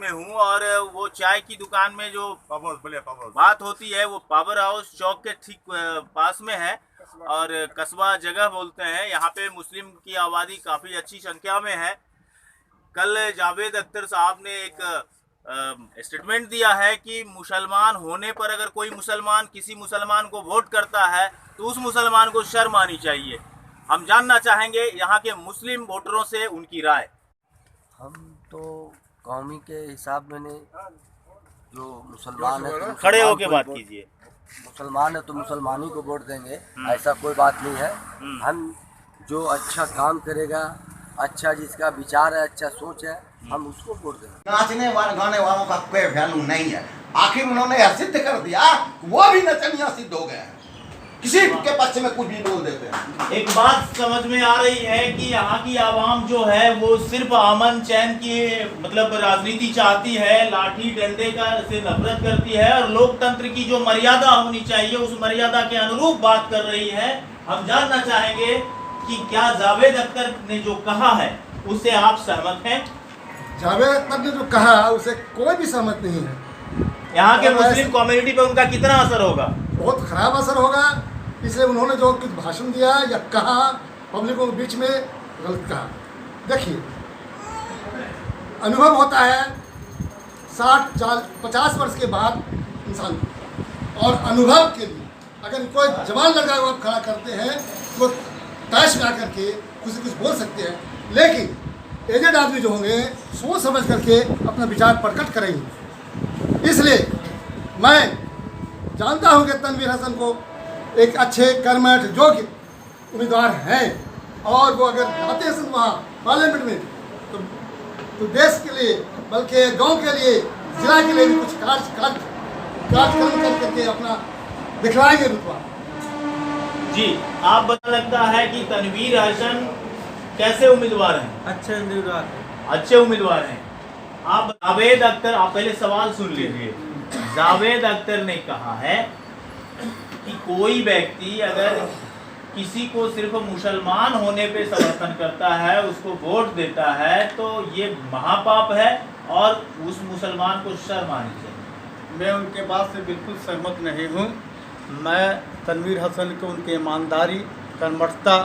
में हूँ और वो चाय की दुकान में जो बात होती है वो पावर हाउस चौक के ठीक पास में है और कस्बा जगह बोलते हैं। यहाँ पे मुस्लिम की आबादी काफ़ी अच्छी संख्या में है। कल जावेद अख्तर साहब ने एक स्टेटमेंट दिया है कि मुसलमान होने पर अगर कोई मुसलमान किसी मुसलमान को वोट करता है तो उस मुसलमान को शर्म आनी चाहिए। हम जानना चाहेंगे यहाँ के मुस्लिम वोटरों से उनकी राय। हम तो कौमी के हिसाब में नहीं, जो मुसलमान है तो खड़े होके बात कीजिए। मुसलमान है तो मुसलमान ही को वोट देंगे, ऐसा कोई बात नहीं है। हम जो अच्छा काम करेगा, अच्छा जिसका विचार है, अच्छा सोच है, हम उसको वोट देंगे। नाचने वाले गाने वालों का कोई वैल्यू नहीं है। आखिर उन्होंने यह सिद्ध कर दिया, वो भी नचनिया सिद्ध हो गए हैं, किसी के पक्ष में कुछ भी बोल देते हैं। एक बात समझ में आ रही है कि यहाँ की आवाम जो है वो सिर्फ अमन चैन की मतलब राजनीति चाहती है, लाठी डंडे का से नफरत करती है और लोकतंत्र की जो मर्यादा होनी चाहिए उस मर्यादा के अनुरूप बात कर रही है। हम जानना चाहेंगे कि क्या जावेद अख्तर ने जो कहा है उससे आप सहमत हैं? जावेद अख्तर ने जो कहा उसे कोई भी सहमत नहीं है। यहाँ के मुस्लिम कम्युनिटी पर उनका कितना असर होगा? बहुत खराब असर होगा। इसलिए उन्होंने जो कुछ भाषण दिया या कहा पब्लिकों के बीच में गलत कहा। देखिए, अनुभव होता है 60-50 वर्ष के बाद इंसान, और अनुभव के लिए अगर कोई जवान लड़का को आप खड़ा करते हैं तो तैश में आकर के कुछ बोल सकते हैं, लेकिन एजेड आदमी जो होंगे सोच समझ करके अपना विचार प्रकट करेंगे। इसलिए मैं जानता हूं कि तनवीर हसन को एक अच्छे कर्मठ योग्य उम्मीदवार हैं, और वो अगर जाते हैं वहाँ पार्लियामेंट में तो देश के लिए बल्कि गांव के लिए, जिला के लिए भी कुछ कार्यक्रम करके अपना दिखलाएंगे रुतबा। जी, आप बता लगता है कि तनवीर हसन कैसे उम्मीदवार हैं? अच्छे उम्मीदवार हैं। आप जावेद अख्तर, आप पहले सवाल सुन लीजिए। जावेद अख्तर ने कहा है कि कोई व्यक्ति अगर किसी को सिर्फ मुसलमान होने पे समर्थन करता है, उसको वोट देता है, तो ये महापाप है और उस मुसलमान को शर्म आनी चाहिए। मैं उनके बात से बिल्कुल सहमत नहीं हूँ। मैं तनवीर हसन को उनकी ईमानदारी, कर्मठता,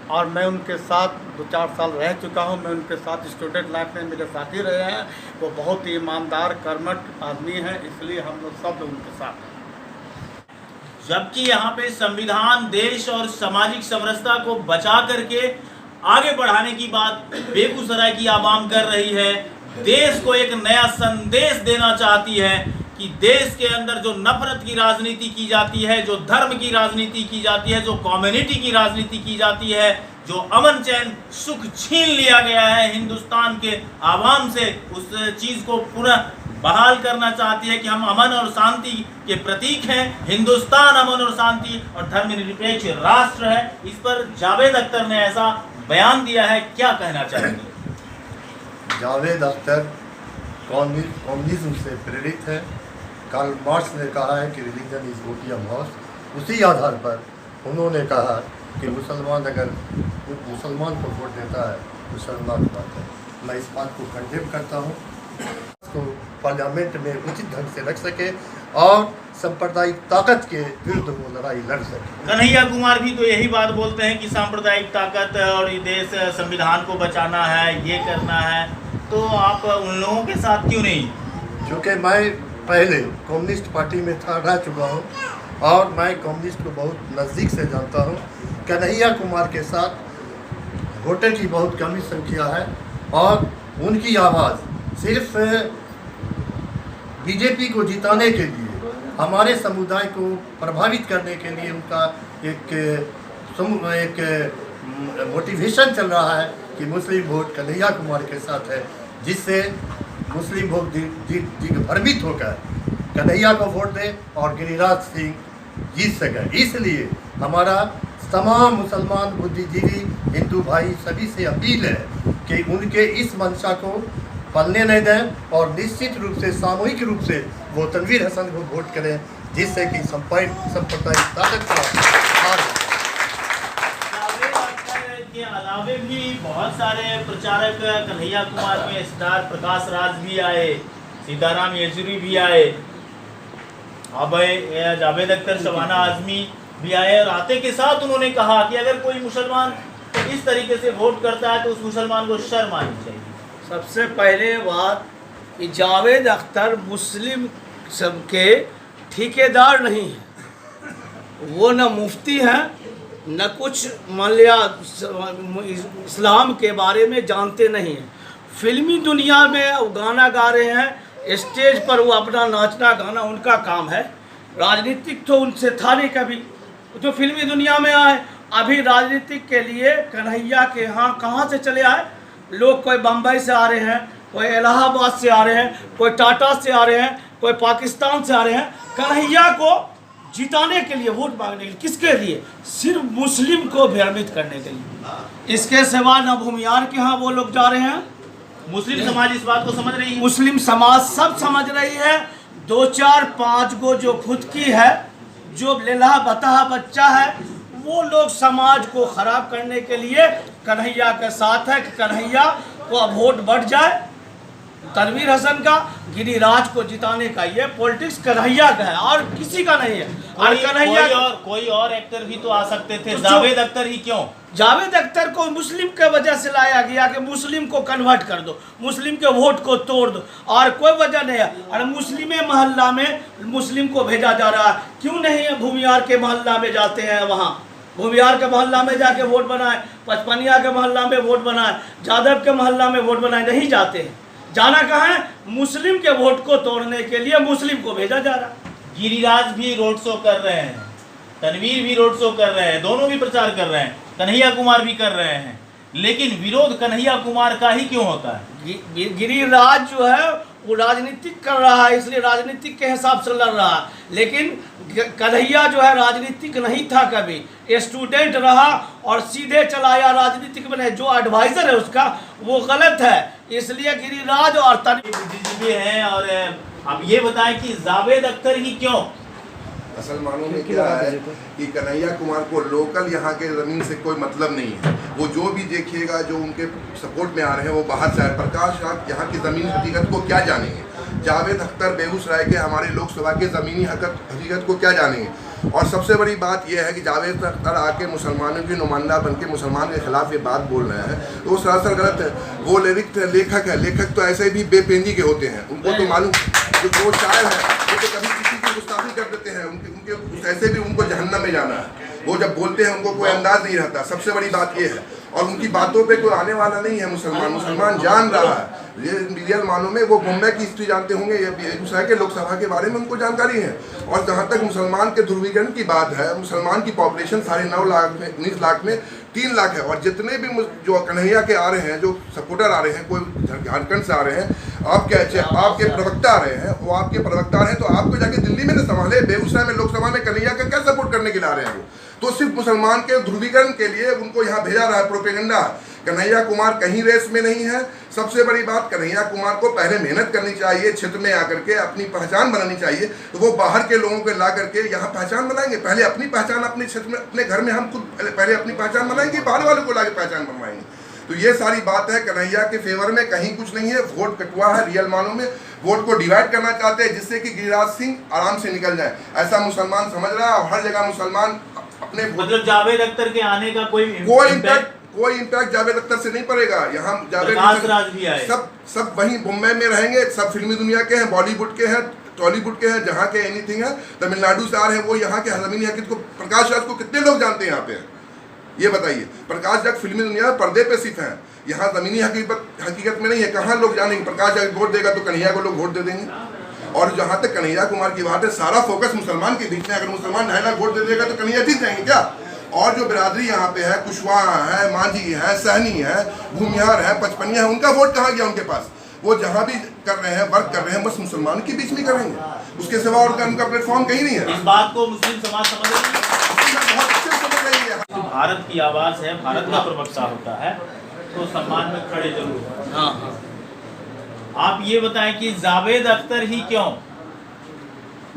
और मैं उनके साथ 2-4 साल रह चुका हूँ। मैं उनके साथ स्टूडेंट लाइफ में मेरे साथी रहे हैं। वो बहुत ही ईमानदार कर्मठ आदमी हैं, इसलिए हम लोग सब उनके साथ हैं। जबकि यहाँ पे संविधान देश और सामाजिक समरसता को बचा करके आगे बढ़ाने की बात बेगूसराय की आवाम कर रही है। देश को एक नया संदेश देना चाहती है कि देश के अंदर जो नफरत की राजनीति की जाती है, जो धर्म की राजनीति की जाती है, जो कम्युनिटी की राजनीति की जाती है, जो अमन चैन सुख छीन लिया गया है हिंदुस्तान के आवाम से, उस चीज़ को पुनः बहाल करना चाहती है कि हम अमन और शांति के प्रतीक हैं। हिंदुस्तान अमन और शांति और धर्मनिरपेक्ष राष्ट्र है। इस पर जावेद अख्तर ने ऐसा बयान दिया है, क्या कहना चाहेंगे? जावेद अख्तर कम्युनिज्म से प्रेरित है। कार्ल मार्क्स ने कहा है कि रिलीजन इज ओपियम हाउस। उसी आधार पर उन्होंने कहा कि मुसलमान अगर मुसलमान को वोट देता है तो शर्मनाक बात है। मैं इस बात को कंडेम करता हूँ। उसको पार्लियामेंट में उचित ढंग से रख सके और सांप्रदायिक ताकत के विरुद्ध वो लड़ाई लड़ सके। कन्हैया कुमार भी तो यही बात बोलते हैं कि सांप्रदायिक ताकत और ये देश संविधान को बचाना है, ये करना है, तो आप उन लोगों के साथ क्यों नहीं? क्योंकि मैं पहले कम्युनिस्ट पार्टी में रह चुका हूँ और मैं कम्युनिस्ट को बहुत नज़दीक से जानता हूँ। कन्हैया कुमार के साथ वोटर की बहुत कमी संख्या है और उनकी आवाज़ सिर्फ बीजेपी को जिताने के लिए, हमारे समुदाय को प्रभावित करने के लिए उनका एक मोटिवेशन चल रहा है कि मुस्लिम वोट कन्हैया कुमार के साथ है, जिससे मुस्लिम वोट दिग्भ्रमित होकर कन्हैया को वोट दे और गिरिराज सिंह जीत सके। इसलिए हमारा तमाम मुसलमान बुद्धिजीवी हिंदू भाई सभी से अपील है कि उनके इस मंशा को पलने नहीं दें और निश्चित रूप से सामूहिक रूप से वो तनवीर हसन को वोट करें, जिससे कि सांप्रदायिक ताकत के अलावे भी बहुत सारे प्रचारक कन्हैया कुमार में स्टार प्रकाश राज भी आए, सीताराम येचुरी भी आए, जावेद अख्तर, शबाना आजमी भी आए, और आते के साथ उन्होंने कहा कि अगर कोई मुसलमान इस तरीके से वोट करता है तो उस मुसलमान को शर्म आनी चाहिए। सबसे पहले बात कि जावेद अख्तर मुस्लिम सबके ठेकेदार नहीं हैं, वो न मुफ्ती हैं न कुछ मान लिया इस्लाम के बारे में जानते नहीं हैं। फिल्मी दुनिया में वो गाना गा रहे हैं, स्टेज पर वो अपना नाचना गाना उनका काम है। राजनीतिक तो उनसे था नहीं कभी, तो फिल्मी दुनिया में आए। अभी राजनीतिक के लिए कन्हैया के यहाँ कहाँ से चले आए लोग? कोई बम्बई से आ रहे हैं, कोई इलाहाबाद से आ रहे हैं, कोई टाटा से आ रहे हैं, कोई पाकिस्तान से आ रहे हैं कन्हैया को जिताने के लिए, वोट मांगने के लिए। किसके लिए? सिर्फ मुस्लिम को भ्रमित करने के लिए। इसके सिवा न भूमियार के यहाँ वो लोग जा रहे हैं। मुस्लिम समाज इस बात को समझ रही है, मुस्लिम समाज सब समझ रही है। 2 4 5 गो जो खुद की है, जो लेला बताहा बच्चा है, वो लोग समाज को खराब करने के लिए कन्हैया के साथ है कि कन्हैया को अब वोट बढ़ जाए। तनवीर हसन का, गिरिराज को जिताने का ये पॉलिटिक्स कन्हैया का है और किसी का नहीं है। और कन्हैया कोई और एक्टर भी तो आ सकते थे, जावेद अख्तर ही क्यों? जावेद अख्तर को मुस्लिम के वजह से लाया गया कि मुस्लिम को कन्वर्ट कर दो, मुस्लिम के वोट को तोड़ दो, और कोई वजह नहीं है। और मुस्लिम महल्ला में मुस्लिम को भेजा जा रहा है, क्यों नहीं है? भूमियार के महल्ला में जाते हैं, वहाँ भूमियार के मोहल्ला में जाके वोट बनाए, पचपनिया के मोहल्ला में वोट बनाए, जादव के मोहल्ला में वोट बनाए, नहीं जाते हैं। जाना कहाँ है? मुस्लिम के वोट को तोड़ने के लिए मुस्लिम को भेजा जा रहा है। गिरिराज भी रोड शो कर रहे हैं, तनवीर भी रोड शो कर रहे हैं, दोनों भी प्रचार कर रहे हैं, कन्हैया कुमार भी कर रहे हैं, लेकिन विरोध कन्हैया कुमार का ही क्यों होता है? गिरिराज जो है वो राजनीतिक कर रहा है, इसलिए राजनीतिक के हिसाब से लड़ रहा है। लेकिन कन्हैया जो है राजनीतिक नहीं था, कभी स्टूडेंट रहा और सीधे चलाया राजनीतिक में। जो एडवाइजर है उसका वो गलत है, इसलिए गिरिराज और बुद्धिजीवी हैं। और अब ये बताएं कि जावेद अख्तर ही क्यों? असल मानों में क्या है कि कन्हैया कुमार को लोकल यहाँ के ज़मीन से कोई मतलब नहीं है। वो जो भी देखिएगा, जो उनके सपोर्ट में आ रहे हैं वो बाहर से आए। प्रकाश राज यहाँ की ज़मीनी हकीकत को क्या जानेंगे? जावेद अख्तर बेगूसराय के हमारे लोकसभा के ज़मीनी हकीकत को क्या जानेंगे? और सबसे बड़ी बात यह है कि जावेद अख्तर आके मुसलमानों की नुमाइंदा बन के मुसलमान के खिलाफ ये बात बोल रहे हैं, तो वो सरासर गलत है। वो लेखक है, लेखक तो ऐसे भी बेपेंदी के होते हैं, उनको तो मालूम। जो वो शायर है वो तो कभी किसी की गुस्ताखी कर देते हैं, उनके ऐसे भी उनको जहन्नम में जाना है। वो जब बोलते हैं उनको कोई अंदाज नहीं रहता। सबसे बड़ी बात ये है, और उनकी बातों पे कोई आने वाला नहीं है। मुसलमान जान रहा है, ये रियल मानों में वो मुंबई की हिस्ट्री जानते होंगे, ये बेगूसराय के लोकसभा के बारे में उनको जानकारी है। और जहाँ तक मुसलमान के ध्रुवीकरण की बात है, मुसलमान की पॉपुलेशन 9.5 लाख में 19 लाख में 3 लाख है। और जितने भी जो कन्हैया के आ रहे हैं, जो सपोर्टर आ रहे हैं, कोई झारखंड से आ रहे हैं, आपके प्रवक्ता आ रहे हैं, वो आपके प्रवक्ता हैं, तो आपको जाके दिल्ली में न संभाले, बेगूसराय में लोकसभा में कन्हैया का क्या सपोर्ट करने के लिए आ रहे हैं? वो तो सिर्फ मुसलमान के ध्रुवीकरण के लिए उनको यहाँ भेजा रहा है, प्रोपेगेंडा। कन्हैया कुमार कहीं रेस में नहीं है। सबसे बड़ी बात, कन्हैया कुमार को पहले मेहनत करनी चाहिए, क्षेत्र में आकर के अपनी पहचान बनानी चाहिए। तो वो बाहर के लोगों को ला करके यहाँ पहचान बनाएंगे। पहले अपनी पहचान अपने क्षेत्र में, अपने घर में हम खुद पहले अपनी पहचान बनाएंगे, बाहर वालों को ला के पहचान बनवाएंगे। तो ये सारी बात है, कन्हैया के फेवर में कहीं कुछ नहीं है। वोट कटुआ है, रियल मानों में वोट को डिवाइड करना चाहते हैं, जिससे कि गिरिराज सिंह आराम से निकल जाए, ऐसा मुसलमान समझ रहा है। और हर जगह मुसलमान अपने, मतलब जावेद अख्तर के आने का कोई इम्पैक्ट जावेद अख्तर से नहीं पड़ेगा। यहाँ जावेद भी आए, सब वहीं मुंबई में रहेंगे, सब फिल्मी दुनिया के हैं, बॉलीवुड के हैं, टॉलीवुड के हैं, जहाँ के एनीथिंग है। तमिलनाडु से आ रहे हैं, वो यहाँ के ज़मीनी हकीकत को, प्रकाश राज को कितने लोग जानते हैं यहाँ पे? ये बताइए। प्रकाश राज फिल्मी दुनिया में पर्दे पे सिर्फ हैं, यहाँ ज़मीनी हकीकत में नहीं है। कहाँ लोग जानेंगे? प्रकाश राज वोट देगा तो कन्हैया को लोग वोट दे देंगे। और जहाँ तक कन्हैया कुमार की बात है, सारा फोकस मुसलमान के बीच में। अगर मुसलमान 2.5 लाख वोट दे देगा तो कन्हैया जीत जाएंगे क्या? और जो बिरादरी यहाँ पे है, कुशवाहा है, मांझी है, सहनी है, भूमिहार है, पचपनिया है, उनका वोट कहाँ गया उनके पास? वो जहाँ भी कर रहे हैं, वर्क कर रहे हैं, बस मुसलमान के बीच में करेंगे, उसके सिवा और उनका प्लेटफॉर्म कहीं नहीं है। इस बात को मुस्लिम समाज समझ रही है, बहुत अच्छे से समझ रही है। भारत की आवाज़ है, भारत का प्रवक्ता होता है, तो सम्मान में खड़े जरूर। हाँ, आप ये बताएं कि जावेद अख्तर ही क्यों?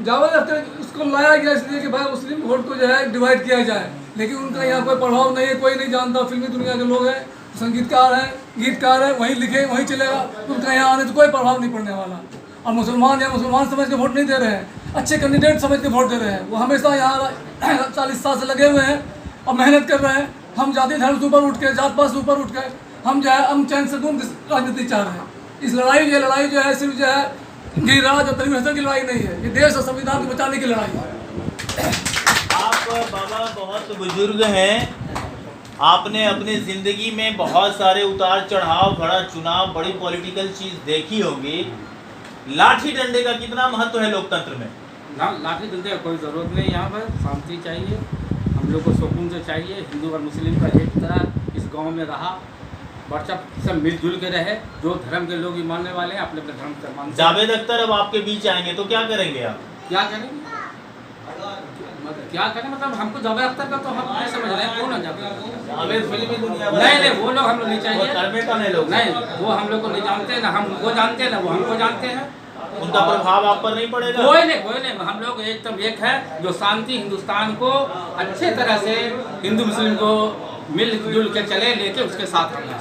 जावेद अख्तर उसको लाया गया इसलिए कि भाई मुस्लिम वोट को जो है डिवाइड किया जाए, लेकिन उनका यहाँ कोई प्रभाव नहीं है, कोई नहीं जानता। फिल्मी दुनिया के लोग हैं, संगीतकार हैं, गीतकार हैं, वहीं लिखे वहीं चलेगा, उनका यहाँ आने से कोई प्रभाव नहीं पड़ने वाला। और मुसलमान या मुसलमान समझ के वोट नहीं दे रहे हैं, अच्छे कैंडिडेट समझ के वोट दे रहे हैं। वो हमेशा यहाँ 40 साल से लगे हुए हैं और मेहनत कर रहे हैं। हम जाति धर्म से ऊपर उठ के, जात पात से ऊपर उठ के हम जो है हम चैन से दूर राजनीति चाह रहे हैं। इस लड़ाई जो है सिर्फ जो है गिरिराज और तनवीर हसन की लड़ाई नहीं है, ये देश और संविधान को बचाने की लड़ाई है। आप बाबा बहुत बुजुर्ग हैं, आपने अपनी ज़िंदगी में बहुत सारे उतार चढ़ाव, बड़ा चुनाव, बड़ी पॉलिटिकल चीज़ देखी होगी। लाठी डंडे का कितना महत्व है लोकतंत्र में? ना, लाठी डंडे का कोई ज़रूरत नहीं। यहाँ पर शांति चाहिए, हम लोग को सुकून से चाहिए। हिंदू और मुस्लिम का एकता इस गांव में रहा, बच्चा सब मिलजुल के रहे। जो धर्म के लोग ही मानने वाले हैं अपने अपने धर्म से मानते हैं। जावेद अख्तर अब आपके बीच आएंगे तो क्या करेंगे आप? क्या करेंगे? क्या करें मतलब हमको जावेद अख्तर का तो हम नहीं समझ रहे हैं कौन है जावेद? फिल्मी दुनिया नहीं, वो लोग हम लोग नहीं चाहिए। नहीं, वो हम लोग को नहीं जानते, ना हम उनको जानते हैं, ना वो हमको जानते हैं। उनका प्रभाव आप पर नहीं पड़ेगा? कोई नहीं। हम लोग एकदम एक है जो शांति हिंदुस्तान को अच्छे तरह से हिंदू मुस्लिम को मिलजुल के चले, लेके उसके साथ हम हैं।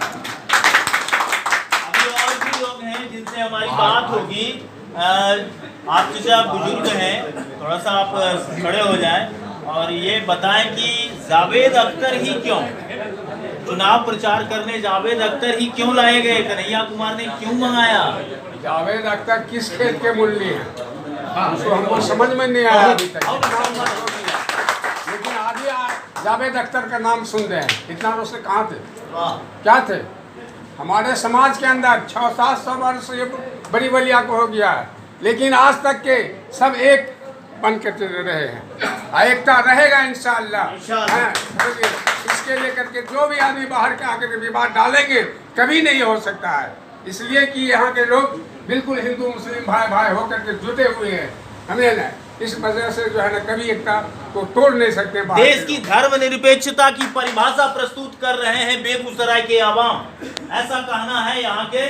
अभी और भी लोग हैं जिनसे हमारी बात होगी। आप जैसे आप बुजुर्ग हैं, थोड़ा सा आप खड़े हो जाएं और ये बताएं कि जावेद अख्तर ही क्यों चुनाव प्रचार करने, जावेद अख्तर ही क्यों लाए गए? कन्हैया कुमार ने क्यों मंगाया? जावेद अख्तर किस खेत के मूल्य हैं उसको हमको समझ में नहीं आया अभी तक। लेकिन आगे जावेद अख्तर का नाम सुन रहे हैं। इतना वर्ष कहाँ थे, क्या थे? हमारे समाज के अंदर 600-700 वर्ष ये बड़ी बलिया को हो गया है, लेकिन आज तक के सब एक बन के रहे हैं। एकता रहेगा इंशाअल्लाह। इसके लेकर के जो भी आदमी बाहर के आकर के विवाद डालेंगे कभी नहीं हो सकता है, इसलिए कि यहाँ के लोग बिल्कुल हिंदू मुस्लिम भाई भाई होकर के जुटे हुए हैं। हमें ना इस वजह से जो है ना कभी एकता को तोड़ नहीं सकते। देश की धर्मनिरपेक्षता की परिभाषा प्रस्तुत कर रहे हैं बेगूसराय के आवाम। ऐसा कहना है यहाँ के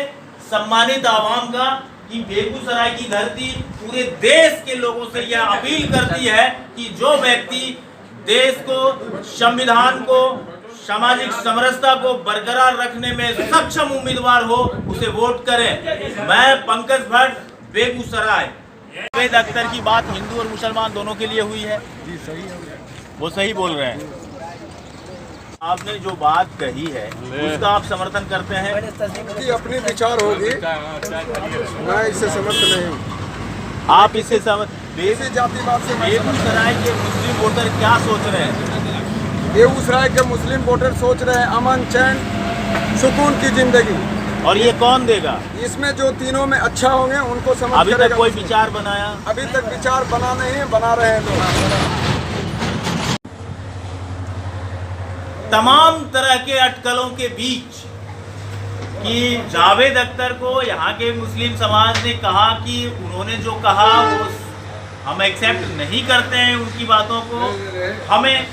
सम्मानित आवाम का कि बेगूसराय की धरती पूरे देश के लोगों से यह अपील करती है कि जो व्यक्ति देश को, संविधान को, सामाजिक समरसता को बरकरार रखने में सक्षम उम्मीदवार हो उसे वोट करें। मैं पंकज भट्ट, बेगूसराय। जावेद अख्तर की बात हिंदू और मुसलमान दोनों के लिए हुई है। जी सही है, वो सही बोल रहे हैं। आपने जो बात कही है उसका आप समर्थन करते हैं? कि अपनी विचार होगी, मैं इससे समर्थ नहीं हूँ। आप इससे समर्थ? जातिवाद से बेगूसराय के मुस्लिम वोटर क्या सोच रहे हैं? बेगूसराय के मुस्लिम वोटर सोच रहे हैं अमन, चैन, सुकून की जिंदगी। और ये कौन देगा? इसमें जो तीनों में अच्छा होंगे उनको समझ अभी तक कोई विचार बनाया? अभी तक विचार बना नहीं, बना रहे हैं लोग। तमाम तरह के अटकलों के बीच कि जावेद अख्तर को यहाँ के मुस्लिम समाज ने कहा कि उन्होंने जो कहा वो हम एक्सेप्ट नहीं करते हैं उनकी बातों को। हमें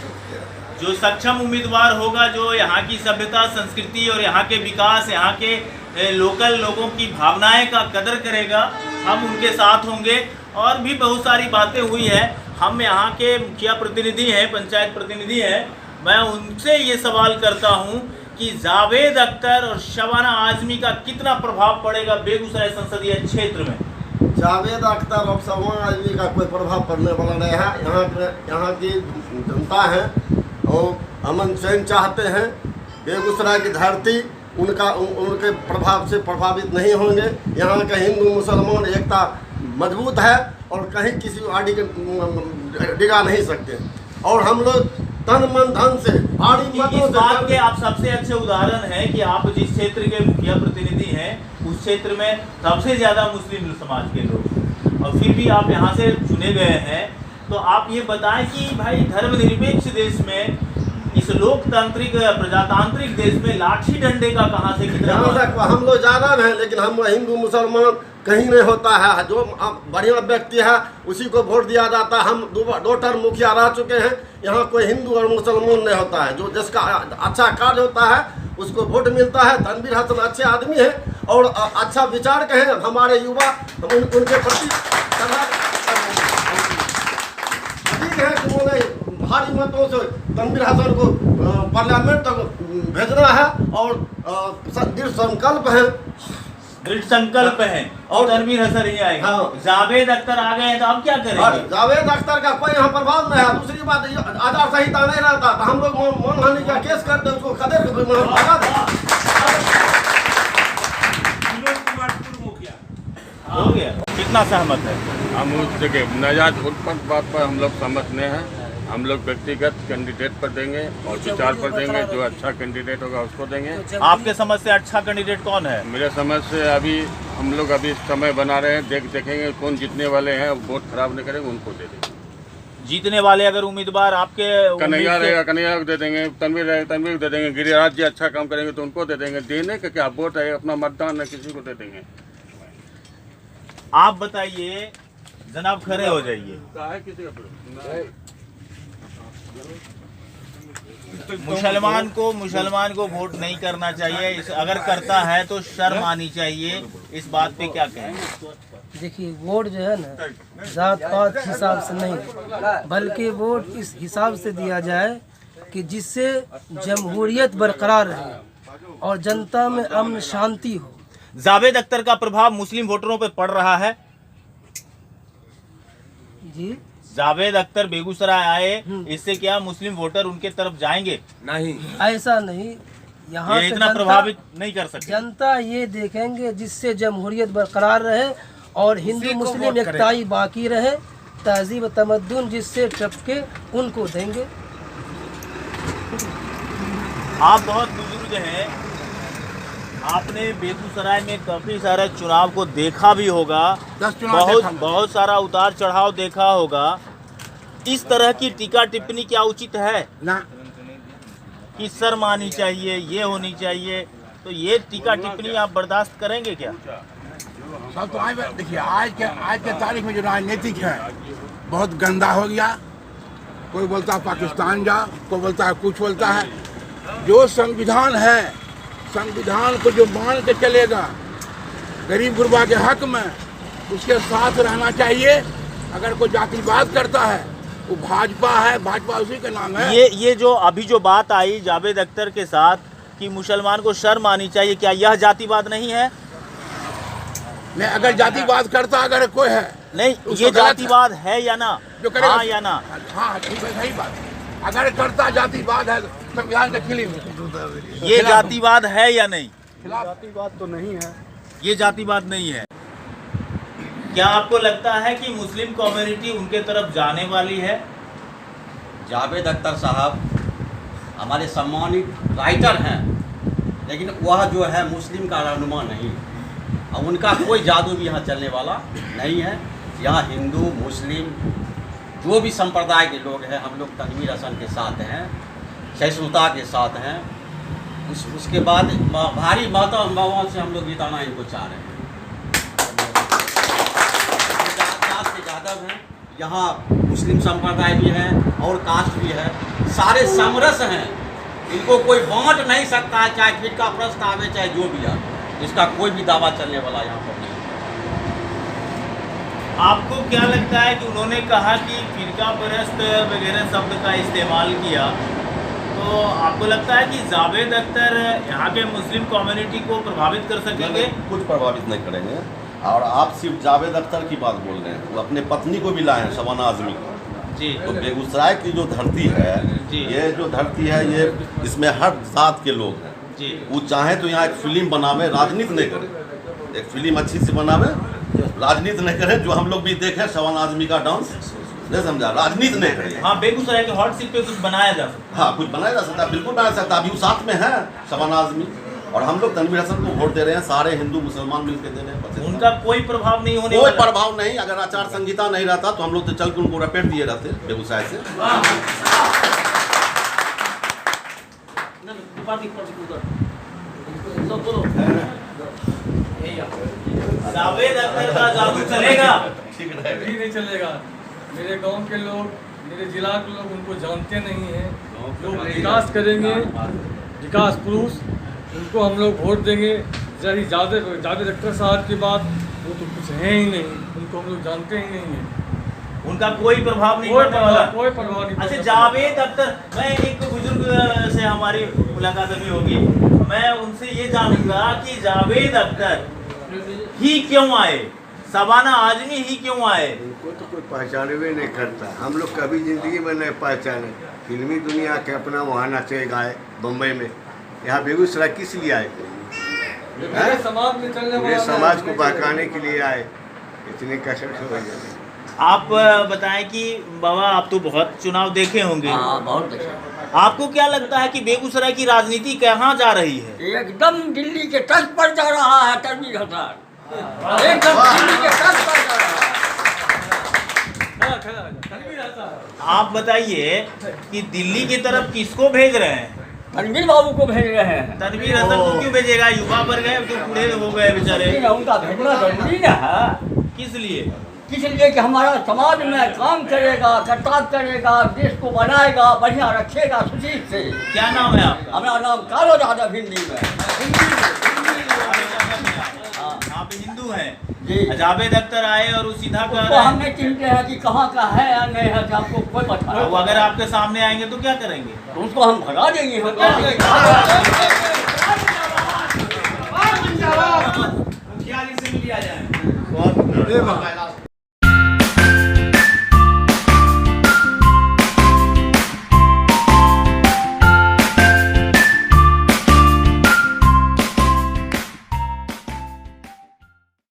जो सक्षम उम्मीदवार होगा, जो यहाँ की सभ्यता, संस्कृति और यहाँ के विकास, यहाँ के लोकल लोगों की भावनाएं का कदर करेगा, हम उनके साथ होंगे। और भी बहुत सारी बातें हुई है। हम यहाँ के मुखिया प्रतिनिधि हैं, पंचायत प्रतिनिधि हैं, मैं उनसे ये सवाल करता हूँ कि जावेद अख्तर और शबाना आजमी का कितना प्रभाव पड़ेगा बेगूसराय संसदीय क्षेत्र में? जावेद अख्तर और शबाना आजमी का कोई प्रभाव पड़ने वाला नहीं है। यहाँ की जनता है और अमन चैन चाहते हैं। बेगूसराय की धरती उनके प्रभाव से प्रभावित नहीं होंगे। यहाँ के हिंदू मुसलमान एकता मजबूत है और कहीं किसी आड़ी के डिगा नहीं सकते। और हम लोग तन मन धन से भारी मतों से। बात के आप सबसे अच्छे उदाहरण हैं कि आप जिस क्षेत्र के मुखिया प्रतिनिधि हैं उस क्षेत्र में सबसे ज़्यादा मुस्लिम समाज के लोग, और फिर भी आप यहाँ से चुने गए हैं। तो आप ये बताएं कि भाई धर्मनिरपेक्ष देश में, इस लोकतांत्रिक प्रजातांत्रिक देश में लाठी डंडे का कहाँ से कितना? हम लोग ज़्यादा हैं, लेकिन हम हिंदू मुसलमान कहीं नहीं होता है। जो बढ़िया व्यक्ति है उसी को वोट दिया जाता है। हम दो टर्म मुखिया रह चुके हैं। यहाँ कोई हिंदू और मुसलमान नहीं होता है। जो जिसका अच्छा कार्य होता है उसको वोट मिलता है। तनवीर हसन अच्छे आदमी हैं और अच्छा विचार के हैं। हमारे युवा उनके प्रति ठीक है कि उन्होंने भारी मतों से तनवीर हसन को पार्लियामेंट तक भेजना है और दृढ़ संकल्प है दृढ़ संकल्प है और तनवीर हसन ही आएगा। हाँ। जावेद अख्तर आ गए हैं तो आप क्या करेंगे? जावेद अख्तर का कोई यहाँ प्रभाव नहीं है। दूसरी बात, आचार संहिता नहीं रहता तो हम लोग मानहानि का केस करते, उसको खदेड़ के भगा दें। हो गया। कितना सहमत है? हम उस जगह नजात उत्पन्न बात पर हम लोग सहमत नहीं हैं। हम लोग व्यक्तिगत कैंडिडेट पर देंगे और विचार पर देंगे, जो अच्छा कैंडिडेट होगा उसको देंगे। आपके समझ से अच्छा कैंडिडेट कौन है? मेरे समझ से अभी हम लोग समय बना रहे हैं, देखेंगे कौन जीतने वाले हैं, वोट खराब नहीं करेंगे, उनको दे देंगे। जीतने वाले अगर उम्मीदवार आपके कन्हैया रहेगा, कन्हैया को दे देंगे। तनवीर रहेगा, तनवीर को दे देंगे। गिरिराज जी अच्छा काम करेंगे तो उनको दे देंगे। देने का क्या, वोट है, अपना मतदान है, किसी को दे देंगे। आप बताइए, जनाब खड़े हो जाइए। मुसलमान को वोट नहीं करना चाहिए, अगर करता है तो शर्म आनी चाहिए, इस बात पे क्या कहेंगे? देखिए, वोट जो है ना जात पात हिसाब से नहीं, बल्कि वोट इस हिसाब से दिया जाए कि जिससे जमहूरियत बरकरार रहे और जनता में अमन शांति हो। जावेद अख्तर का प्रभाव मुस्लिम वोटरों पे पड़ रहा है जी। जावेद अख्तर बेगूसराय आए, इससे क्या मुस्लिम वोटर उनके तरफ जाएंगे? नहीं, ऐसा नहीं। यहाँ ये इतना प्रभावित नहीं कर सकते। जनता ये देखेंगे जिससे जमहूरियत बरकरार रहे और हिंदू मुस्लिम एकताई बाकी रहे, तहजीब तमद्दुन जिससे टपके, उनको देंगे। आप बहुत बुजुर्ग हैं, आपने बेगूसराय में काफी सारे चुनाव को देखा भी होगा, बहुत सारा उतार चढ़ाव देखा होगा। इस तरह की टीका टिप्पणी क्या उचित है ना? कि शर्म आनी चाहिए, ये होनी चाहिए, तो ये टीका टिप्पणी आप बर्दाश्त करेंगे क्या? सब तो देखिए, आज के तारीख में जो राजनीतिक है बहुत गंदा हो गया। कोई बोलता है पाकिस्तान जा, कोई बोलता है कुछ बोलता है। जो संविधान है, संविधान को जो मान के चलेगा, गरीब गुरबा के हक में, उसके साथ रहना चाहिए। अगर कोई जातिवाद करता है, वो भाजपा है, भाजपा उसी का नाम है। ये जो अभी जो बात आई जावेद अख्तर के साथ कि मुसलमान को शर्म आनी चाहिए, क्या यह जातिवाद नहीं है? नहीं, अगर जातिवाद करता अगर कोई है, नहीं, ये जातिवाद है या ना? जो करेगा, हाँ या ना? हाँ, ठीक है, सही बात। अगर करता जातिवाद है, संविधान के खिलाफ ये जातिवाद है या नहीं? जातिवाद तो नहीं है, ये जातिवाद नहीं है। क्या आपको लगता है कि मुस्लिम कम्युनिटी उनके तरफ जाने वाली है? जावेद अख्तर साहब हमारे सम्मानित राइटर हैं, लेकिन वह जो है मुस्लिम का रहनुमा नहीं, और उनका कोई जादू भी यहाँ चलने वाला नहीं है। यहाँ हिंदू मुस्लिम जो भी संप्रदाय के लोग हैं, हम लोग तनवीर हसन के साथ हैं, सहिष्णुता के साथ हैं। उसके बाद भारी माताओं से हम लोग जिताना इनको चाह रहे हैं। जात के यादव हैं, यहाँ मुस्लिम संप्रदाय भी है और कास्ट भी है, सारे समरस हैं। इनको कोई बांट नहीं सकता है, चाहे फिर का प्रश्न आवे चाहे जो भी है, इसका कोई भी दावा चलने वाला यहाँ पर नहीं। आपको क्या लगता है कि उन्होंने कहा कि फिरका परस्त वगैरह शब्द का इस्तेमाल किया, तो आपको लगता है कि जावेद अख्तर यहाँ के मुस्लिम कम्युनिटी को प्रभावित कर सकेंगे? कुछ प्रभावित नहीं करेंगे। और आप सिर्फ जावेद अख्तर की बात बोल रहे हैं, वो अपने पत्नी को भी लाए हैं, शबाना आजमी को जी। तो बेगूसराय की जो धरती है, ये जो धरती है, ये इसमें हर जात के लोग हैं जी। वो चाहे तो यहाँ एक फिल्म बनावे, राजनीति नहीं करे, एक फिल्म अच्छी सी बनावे, राजनीति नहीं करे। जो हम लोग भी देखें शबाना आजमी का डांस, नहीं समझा, राजनीति नहीं करे। हाँ, बेगूसराय के हॉट सीट पे कुछ बनाया जा सकता है। हाँ, कुछ बनाया जा सकता है, बिल्कुल बना सकता है। अभी वो साथ में है शबाना आजमी, और हम लोग तनवीर हसन को वोट दे रहे हैं, सारे हिंदू मुसलमान मिलकर दे रहे हैं। उनका कोई प्रभाव नहीं होने कोई वाला? प्रभाव नहीं। अगर आचार संहिता नहीं रहता तो हम लोग तो चल के उनको रपेट दिए रहते बेगूसराय से। जावेद अख्तर का जादू चलेगा? कभी नहीं चलेगा। मेरे गांव के लोग, मेरे जिला के लोग उनको जानते नहीं हैं। जो विकास करेंगे, विकास पुरुष, उनको हम लोग वोट देंगे। जरी जावेद अख्तर साहब की बात, वो तो कुछ है ही नहीं, उनको हम लोग जानते ही नहीं हैं। उनका कोई प्रभाव नहीं पड़ने वाला? कोई प्रभाव नहीं। अच्छा, जावेद अख्तर, मैं एक बुजुर्ग से हमारी मुलाकात अभी होगी, मैं उनसे ये जानूंगा कि जावेद अख्तर ही क्यों आए? शबाना आजमी ही क्यों आए? उनको तो कोई पहचानवे नहीं करता, हम लोग कभी जिंदगी में नहीं पहचाने। फिल्मी दुनिया के अपना वहाँ नाचे गाए बम्बई में, यहाँ बेगूसराय किस लिए आए? पूरे समाज को बहकाने के लिए आए, इतने कसर से हो जाए। आप बताएं कि बाबा आप तो बहुत चुनाव देखे होंगे। हाँ, बहुत देखे। आपको क्या लगता है कि बेगूसराय की राजनीति कहाँ जा रही है? एकदम दिल्ली के तर्ज पर जा रहा है तनवीर हसन, एकदम दिल्ली के तर्ज पर जा रहा है। आप बताइए कि दिल्ली की तरफ किसको भेज रहे हैं? तनवीर बाबू को भेज रहे हैं। तनवीर हसन को क्यों भेजेगा? युवा पर गए तो बूढ़े हो गए बेचारे। उनका भेजना जरूरी ना है। किस लिए? इसलिए कि हमारा समाज में काम करेगा, कर्तव्य करेगा, देश को बनाएगा, बढ़िया रखेगा सुशील से। क्या नाम है आपका? हमारा नाम कालो यादव, हिंदी में। आप हिंदू हैं जी। जावेद अख्तर आए और वो सीधा कह उसको रहे हैं। हम नहीं चिंते हैं कि कहाँ का है या नहीं है, आपको कोई बता। वो अगर आपके सामने आएंगे तो क्या करेंगे? उसको हम भगा देंगे।